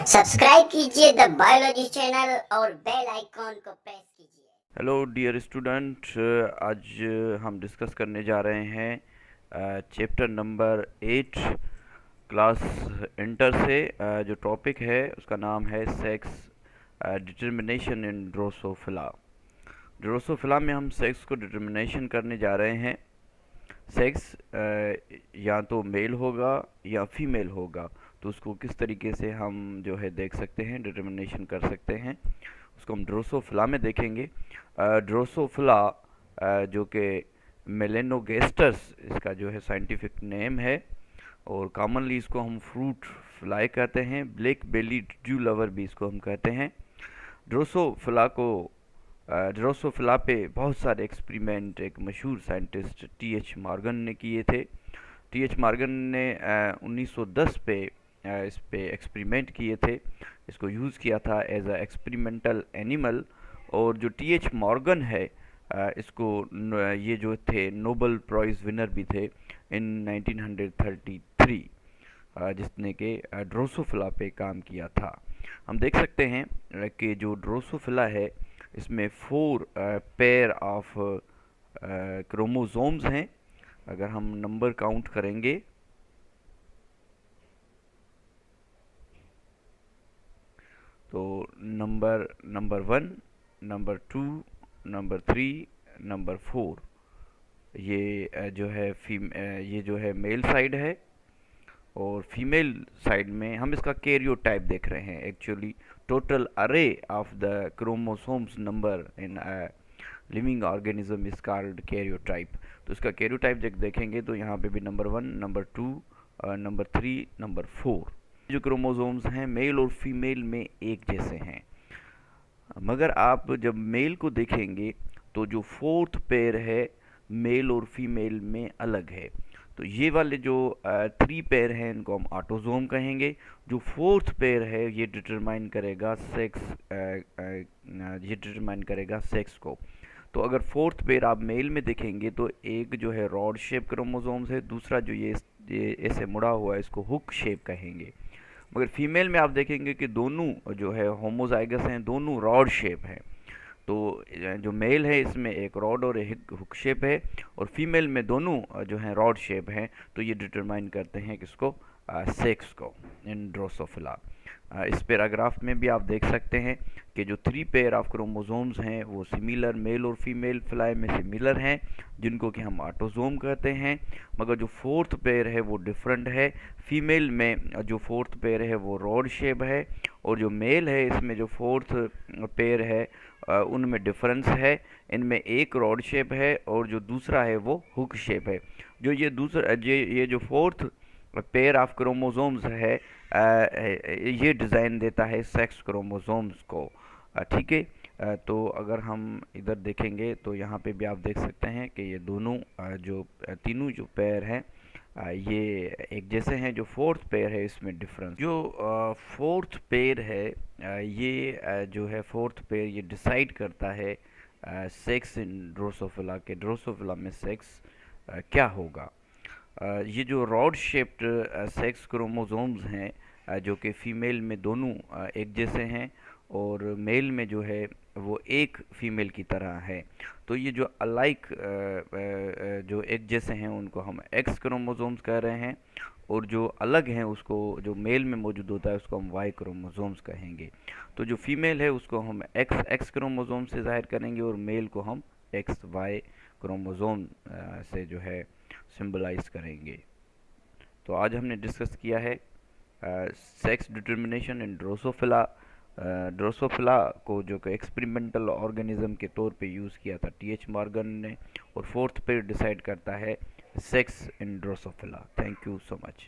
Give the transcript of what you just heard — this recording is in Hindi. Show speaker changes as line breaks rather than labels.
सब्सक्राइब कीजिए द बायोलॉजी चैनल और बेल आइकॉन को प्रेस कीजिए।
हेलो डियर स्टूडेंट, आज हम डिस्कस करने जा रहे हैं चैप्टर नंबर 8 क्लास इंटर से। जो टॉपिक है उसका नाम है sex determination in Drosophila. Drosophila में हम सेक्स को डिटर्मिनेशन करने जा रहे हैं। सेक्स या तो मेल होगा या फीमेल होगा, तो उसको किस तरीके से हम जो है देख सकते हैं, डिटर्मिनेशन कर सकते हैं, उसको हम ड्रोसोफिला में देखेंगे। ड्रोसोफिला जो कि मेलेनोगेस्टस इसका जो है साइंटिफिक नेम है, और कॉमनली इसको हम फ्रूट फ्लाई कहते हैं, ब्लैक बेलीड ड्यू लवर भी इसको हम कहते हैं। ड्रोसोफिला पे बहुत सारे एक्सपेरिमेंट एक मशहूर साइंटिस्ट टी.एच. मॉर्गन ने किए थे। टी.एच. मॉर्गन ने 1910 पे इस पे एक्सपेरिमेंट किए थे, इसको यूज़ किया था एज अ एक्सपेरिमेंटल एनिमल। और जो टी.एच. मॉर्गन है, इसको ये जो थे नोबेल प्राइज़ विनर भी थे इन 1933, जिसने कि ड्रोसोफिला पे काम किया था। हम देख सकते हैं कि जो ड्रोसोफिला है इसमें 4 पेयर ऑफ क्रोमोसोम्स हैं। अगर हम नंबर काउंट करेंगे तो नंबर 1, नंबर 2, नंबर 3, नंबर 4, ये ये जो है मेल साइड है। और फीमेल साइड में हम इसका कैरियोटाइप देख रहे हैं। एक्चुअली टोटल अरे of the chromosomes number in living organism is called karyotype. तो इसका कैरियोटाइप जब देखेंगे तो यहाँ पे भी नंबर 1, नंबर 2, नंबर 3, नंबर 4 जो क्रोमोसोम्स हैं मेल और फीमेल में एक जैसे हैं। मगर आप जब मेल को देखेंगे तो जो फोर्थ पेयर है मेल और फीमेल में अलग है। तो ये वाले जो 3 पेयर हैं इनको हम ऑटोजोम कहेंगे। जो फोर्थ पेयर है ये डिटरमाइन करेगा सेक्स को। तो अगर फोर्थ पेयर आप मेल में देखेंगे तो एक जो है रॉड शेप क्रोमोसोम्स है, दूसरा जो ये ऐसे मुड़ा हुआ है इसको हुक शेप कहेंगे। मगर फीमेल में आप देखेंगे कि दोनों जो है होमोजाइगस हैं, दोनों रॉड शेप हैं। तो जो मेल है इसमें एक रॉड और एक हुक शेप है, और फीमेल में दोनों जो हैं रॉड शेप हैं। तो ये डिटरमाइन करते हैं किसको, सेक्स को इन ड्रोसोफिला। इस पैराग्राफ में भी आप देख सकते हैं कि जो 3 पेयर ऑफ क्रोमोसोम्स हैं वो सिमिलर मेल और फीमेल फिलाई में सिमिलर हैं, जिनको कि हम ऑटोजोम कहते हैं। मगर जो फोर्थ पेयर है वो डिफरेंट है। फीमेल में जो फोर्थ पेयर है वो रॉड शेप है, और जो मेल है इसमें जो फोर्थ पेयर है उनमें डिफरेंस है। इनमें एक रॉड शेप है और जो दूसरा है वो हुक शेप है। जो ये जो फोर्थ पेयर ऑफ क्रोमोसोम्स है, ये डिज़ाइन देता है सेक्स क्रोमोसोम्स को। ठीक है। तो अगर हम इधर देखेंगे तो यहाँ पे भी आप देख सकते हैं कि ये दोनों जो तीनों जो पेयर हैं ये एक जैसे हैं। जो फोर्थ पेयर है इसमें डिफरेंस, जो फोर्थ पेयर है ये जो है फोर्थ पेयर ये डिसाइड करता है सेक्स इन ड्रोसोफिला के ड्रोसोफिला में सेक्स क्या होगा। ये जो रॉड शेप्ड सेक्स क्रोमोसोम्स हैं जो कि फीमेल में दोनों एक जैसे हैं, और मेल में जो है वो एक फीमेल की तरह है। तो ये जो अलाइक जो एक जैसे हैं उनको हम एक्स क्रोमोसोम्स कह रहे हैं, और जो अलग हैं उसको जो मेल में मौजूद होता है उसको हम वाई क्रोमोसोम्स कहेंगे। तो जो फीमेल है उसको हम एक्स एक्स क्रोमोसोम से जाहिर करेंगे, और मेल को हम एक्स वाई क्रोमोसोम से जो है सिंबलाइज करेंगे। तो आज हमने डिस्कस किया है sex determination in Drosophila. Drosophila को जो कि एक्सपेरिमेंटल ऑर्गेनिज्म के तौर पे यूज़ किया था टी.एच. मॉर्गन ने, और फोर्थ पे डिसाइड करता है sex in Drosophila. Thank you so much.